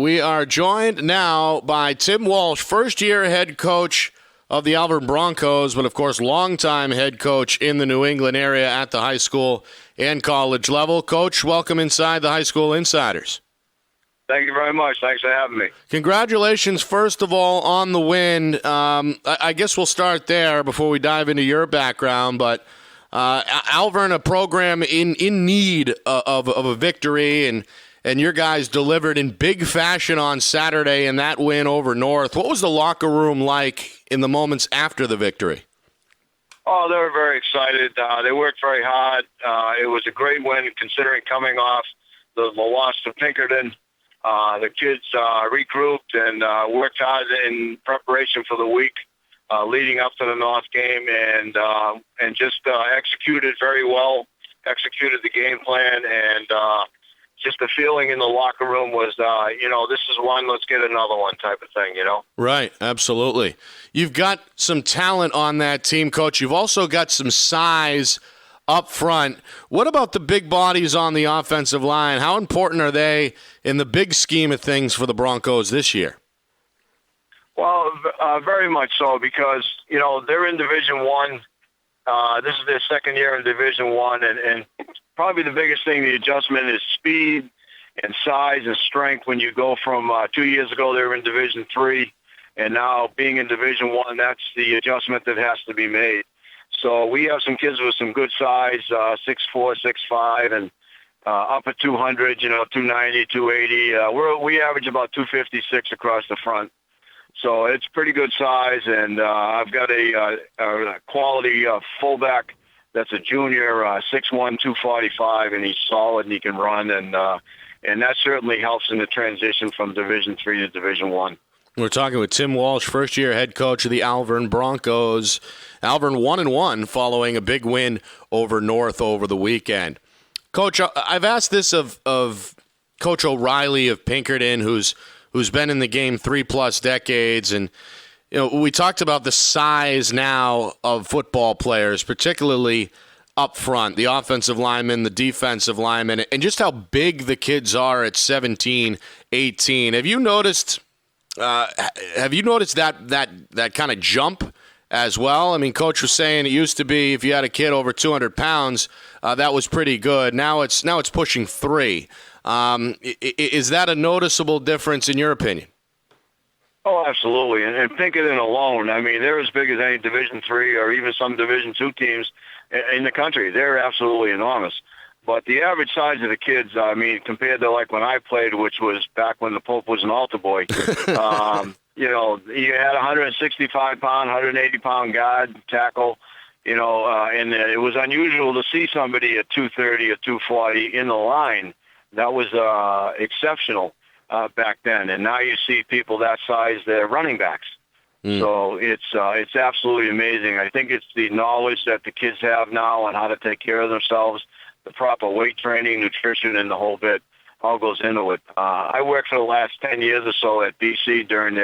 We are joined now by Tim Walsh, first-year head coach of the Alvirne Broncos, but of course longtime head coach in the New England area at the high school and college level. Coach, welcome inside the High School Insiders. Thank you very much. Thanks for having me. Congratulations, first of all, on the win. I guess we'll start there before we dive into your background, but Alvirne, a program in need of a victory, and your guys delivered in big fashion on Saturday in that win over North. What was the locker room like in the moments after the victory? Oh, they were very excited. They worked very hard. It was a great win considering coming off the loss to Pinkerton. The kids regrouped and worked hard in preparation for the week leading up to the North game, and just executed very well, executed the game plan, and just the feeling in the locker room was, this is one, let's get another one type of thing, Right, absolutely. You've got some talent on that team, Coach. You've also got some size up front. What about the big bodies on the offensive line? How important are they in the big scheme of things for the Broncos this year? Well, very much so, because, they're in Division One. This is their second year in Division One, and probably the biggest thing, the adjustment, is speed and size and strength. When you go from 2 years ago, they were in Division Three, and now being in Division One, that's the adjustment that has to be made. So we have some kids with some good size, 6'4", 6'5", and up at 200, 290, 280. We average about 256 across the front. So it's pretty good size, and I've got a quality fullback that's a junior, 6'1", 245, and he's solid and he can run, and that certainly helps in the transition from Division Three to Division One. We're talking with Tim Walsh, first-year head coach of the Alvirne Broncos. Alvirne 1-1 following a big win over North over the weekend. Coach, I've asked this of Coach O'Reilly of Pinkerton, who's been in the game 3+ decades, and we talked about the size now of football players, particularly up front, the offensive linemen, the defensive linemen, and just how big the kids are at 17, 18. Have you noticed that kind of jump as well? I mean, Coach was saying it used to be if you had a kid over 200 pounds, that was pretty good. Now it's pushing 3. Is that a noticeable difference in your opinion? Oh, absolutely. And Pinkerton alone, I mean, they're as big as any Division Three or even some Division Two teams in the country. They're absolutely enormous. But the average size of the kids, I mean, compared to like when I played, which was back when the Pope was an altar boy, you had 165-pound, 180-pound guard, tackle, and it was unusual to see somebody at 230 or 240 in the line. That was exceptional back then. And now you see people that size, they're running backs. So it's absolutely amazing. I think it's the knowledge that the kids have now on how to take care of themselves, the proper weight training, nutrition, and the whole bit all goes into it. I worked for the last 10 years or so at BC during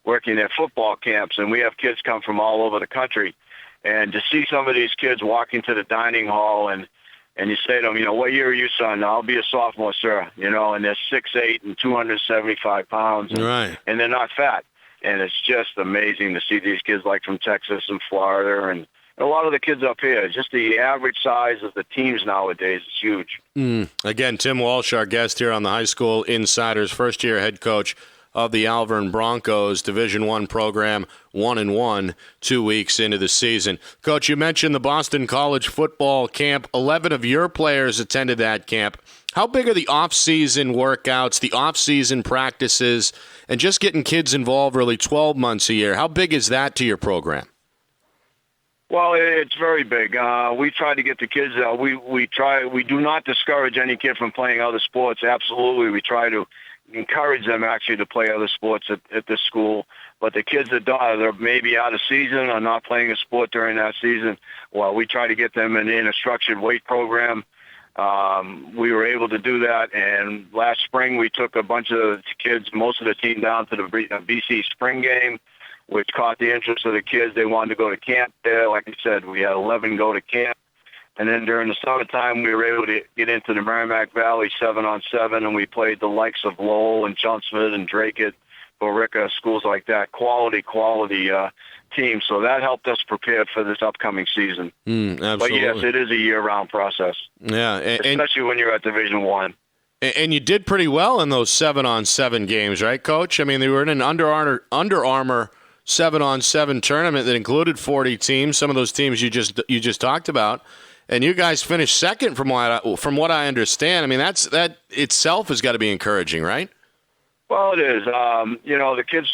working their football camps, and we have kids come from all over the country. And to see some of these kids walking to the dining hall and you say to them, what year are you, son? I'll be a sophomore, sir. And they're 6'8" and 275 pounds, right, and they're not fat. And it's just amazing to see these kids like from Texas and Florida and a lot of the kids up here. Just the average size of the teams nowadays is huge. Again, Tim Walsh, our guest here on the High School Insiders, first-year head coach of the Alvirne Broncos, Division I program, 1-1, 2 weeks into the season. Coach, you mentioned the Boston College football camp. 11 of your players attended that camp. How big are the off-season workouts, the off-season practices, and just getting kids involved really 12 months a year? How big is that to your program? Well, it's very big. We try to get the kids. We do not discourage any kid from playing other sports. Absolutely, we try to encourage them actually to play other sports at this school. But the kids that are maybe out of season or not playing a sport during that season, well, we try to get them in a structured weight program. We were able to do that, and last spring we took a bunch of kids, most of the team, down to the BC spring game, which caught the interest of the kids. They wanted to go to camp there. Like I said, we had 11 go to camp. And then during the summertime, we were able to get into the Merrimack Valley 7-on-7, and we played the likes of Lowell and Chelmsford and Dracut, Borica, schools like that. Quality teams. So that helped us prepare for this upcoming season. Absolutely. But yes, it is a year-round process. Yeah, especially when you're at Division I. And you did pretty well in those 7-on-7 games, right, Coach? I mean, they were in an Under Armour 7-on-7 tournament that included 40 teams. Some of those teams you just talked about, and you guys finished second from what I understand. I mean, that itself has got to be encouraging, right? Well, it is. The kids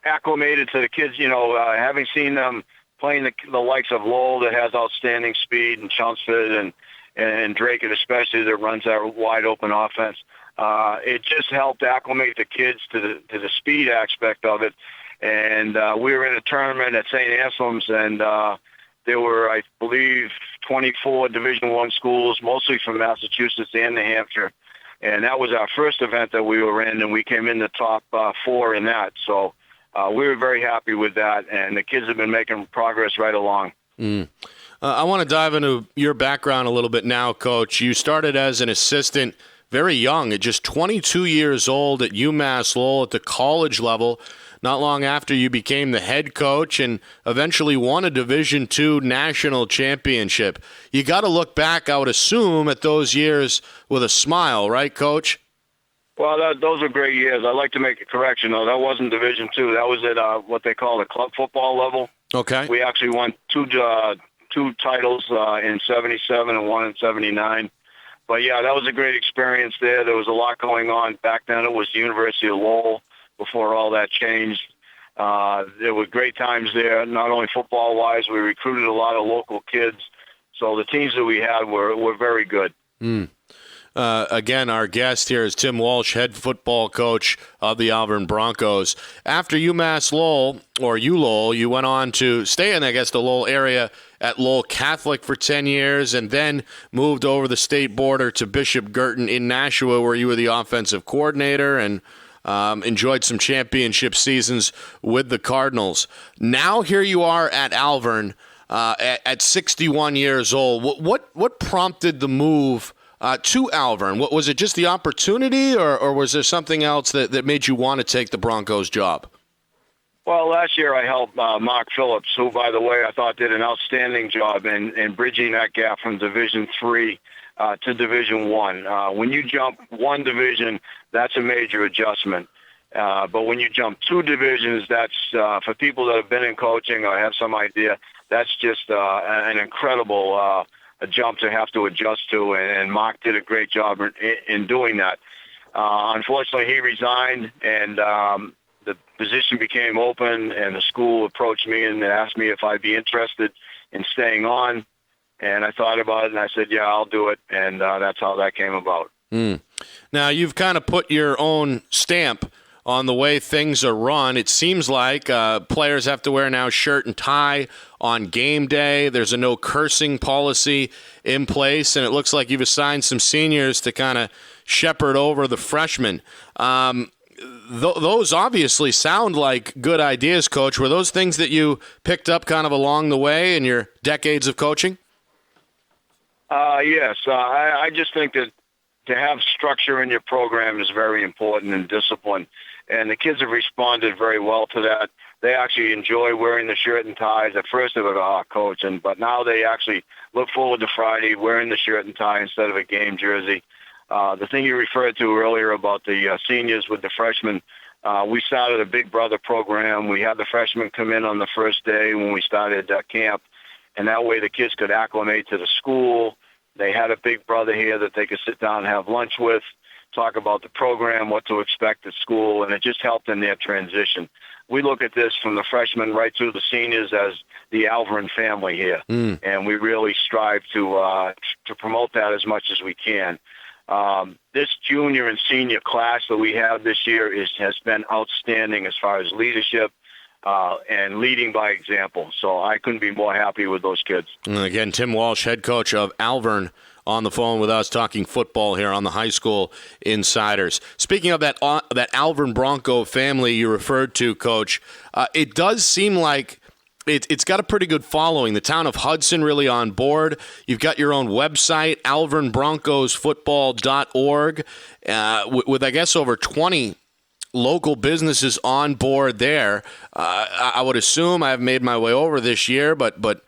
acclimated to the kids. Having seen them playing the likes of Lowell that has outstanding speed, and Chelmsford and Dracut especially that runs that wide open offense. It just helped acclimate the kids to the speed aspect of it. And we were in a tournament at St. Anselm's, and there were, I believe, 24 Division I schools, mostly from Massachusetts and New Hampshire. And that was our first event that we were in, and we came in the top 4 in that. So we were very happy with that, and the kids have been making progress right along. I want to dive into your background a little bit now, Coach. You started as an assistant very young, at just 22 years old at UMass Lowell at the college level. Not long after you became the head coach and eventually won a Division II national championship. You got to look back, I would assume, at those years with a smile, right, Coach? Well, those are great years. I'd like to make a correction, though. That wasn't Division II. That was at what they call the club football level. Okay. We actually won two titles in 77 and one in 79. But, yeah, that was a great experience there. There was a lot going on. Back then it was the University of Lowell before all that changed. There were great times there, not only football-wise. We recruited a lot of local kids. So the teams that we had were very good. Again, our guest here is Tim Walsh, head football coach of the Alvirne Broncos. After UMass Lowell, or Lowell, you went on to stay in, I guess, the Lowell area at Lowell Catholic for 10 years and then moved over the state border to Bishop Girton in Nashua, where you were the offensive coordinator and enjoyed some championship seasons with the Cardinals. Now here you are at Alvirne at 61 years old. What prompted the move to Alvirne? What was it, just the opportunity, or was there something else that made you want to take the Broncos job? Well, last year I helped Mark Phillips, who, by the way, I thought did an outstanding job in bridging that gap from Division III to Division I. When you jump one division, that's a major adjustment. But when you jump 2 divisions, that's for people that have been in coaching or have some idea, that's just an incredible a jump to have to adjust to, and Mark did a great job in doing that. Unfortunately, he resigned, and the position became open, and the school approached me and asked me if I'd be interested in staying on. And I thought about it, and I said, yeah, I'll do it, and that's how that came about. Now, you've kind of put your own stamp on the way things are run. It seems like players have to wear now shirt and tie on game day. There's a no cursing policy in place, and it looks like you've assigned some seniors to kind of shepherd over the freshmen. Those obviously sound like good ideas, Coach. Were those things that you picked up kind of along the way in your decades of coaching? Yes. I just think that to have structure in your program is very important, and discipline. And the kids have responded very well to that. They actually enjoy wearing the shirt and ties. At first they were, coach, but now they actually look forward to Friday wearing the shirt and tie instead of a game jersey. The thing you referred to earlier about the seniors with the freshmen, we started a Big Brother program. We had the freshmen come in on the first day when we started camp, and that way the kids could acclimate to the school. They had a Big Brother here that they could sit down and have lunch with, talk about the program, what to expect at school, and it just helped in their transition. We look at this from the freshmen right through the seniors as the Alvirne family here, and we really strive to promote that as much as we can. This junior and senior class that we have this year has been outstanding as far as leadership and leading by example. So I couldn't be more happy with those kids. And again, Tim Walsh, head coach of Alvirne, on the phone with us talking football here on the High School Insiders. Speaking of that Alvirne Bronco family you referred to, Coach, it does seem like it's got a pretty good following. The town of Hudson really on board. You've got your own website, alvirnebroncosfootball.org, with I guess over 20 local businesses on board there. I would assume I've made my way over this year, but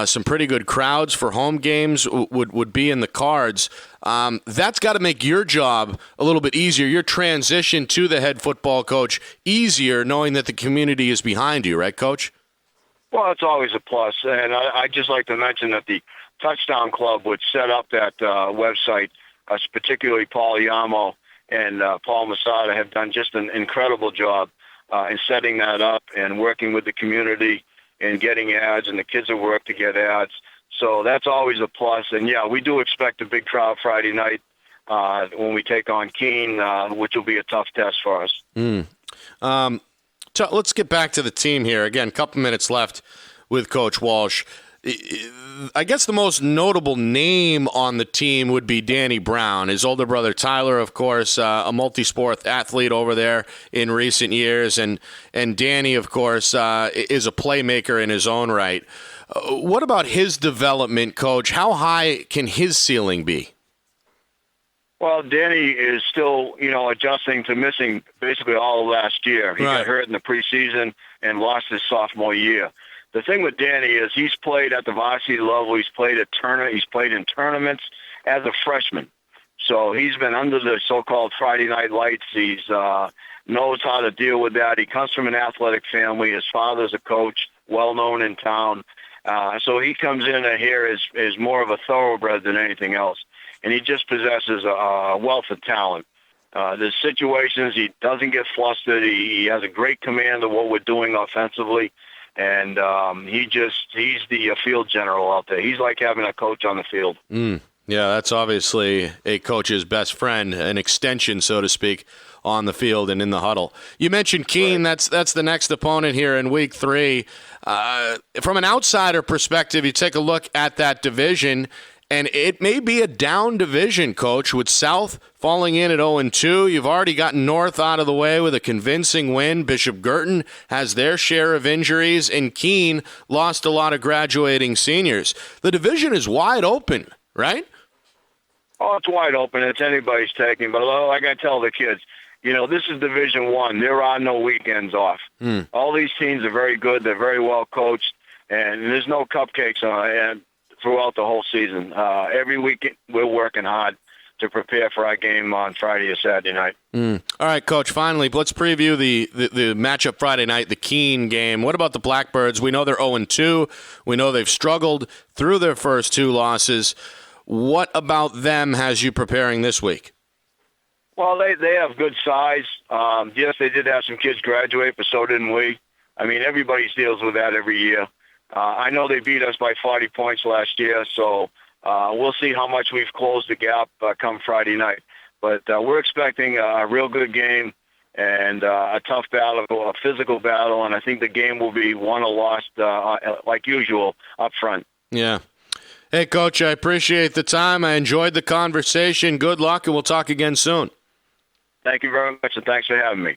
some pretty good crowds for home games would be in the cards. That's got to make your job a little bit easier, your transition to the head football coach easier, knowing that the community is behind you, right, Coach? Well, it's always a plus, and I'd just like to mention that the Touchdown Club would set up that website, particularly Paul Yamo and Paul Masada have done just an incredible job in setting that up and working with the community and getting ads, and the kids have worked to get ads. So that's always a plus. And, yeah, we do expect a big crowd Friday night when we take on Keene, which will be a tough test for us. Let's get back to the team here. Again, a couple minutes left with Coach Walsh. I guess the most notable name on the team would be Danny Brown. His older brother Tyler, of course, a multi-sport athlete over there in recent years. And Danny, of course, is a playmaker in his own right. What about his development, Coach? How high can his ceiling be? Well, Danny is still, adjusting to missing basically all of last year. He got hurt in the preseason and lost his sophomore year. The thing with Danny is he's played at the varsity level. He's played in tournaments as a freshman. So he's been under the so-called Friday night lights. He's knows how to deal with that. He comes from an athletic family. His father's a coach, well-known in town. So he comes in here as more of a thoroughbred than anything else. And he just possesses a wealth of talent. There's situations he doesn't get flustered. He has a great command of what we're doing offensively. And he's the field general out there. He's like having a coach on the field. Yeah, that's obviously a coach's best friend, an extension, so to speak, on the field and in the huddle. You mentioned Keene. Right. That's the next opponent here in Week 3. From an outsider perspective, you take a look at that division, and it may be a down division, Coach, with South falling in at 0-2. You've already gotten North out of the way with a convincing win. Bishop Girton has their share of injuries, and Keene lost a lot of graduating seniors. The division is wide open, right? Oh, it's wide open. It's anybody's taking. But like I tell the kids, this is Division I. There are no weekends off. All these teams are very good. They're very well coached, and there's no cupcakes throughout the whole season. Every week we're working hard to prepare for our game on Friday or Saturday night. All right, Coach, finally, let's preview the matchup Friday night, the Keene game. What about the Blackbirds? We know they're 0-2. We know they've struggled through their first 2 losses. What about them has you preparing this week? Well, they have good size. Yes, they did have some kids graduate, but so didn't we. I mean, everybody deals with that every year. I know they beat us by 40 points last year, so we'll see how much we've closed the gap come Friday night. But we're expecting a real good game and a tough battle, a physical battle, and I think the game will be won or lost like usual up front. Yeah. Hey, Coach, I appreciate the time. I enjoyed the conversation. Good luck, and we'll talk again soon. Thank you very much, and thanks for having me.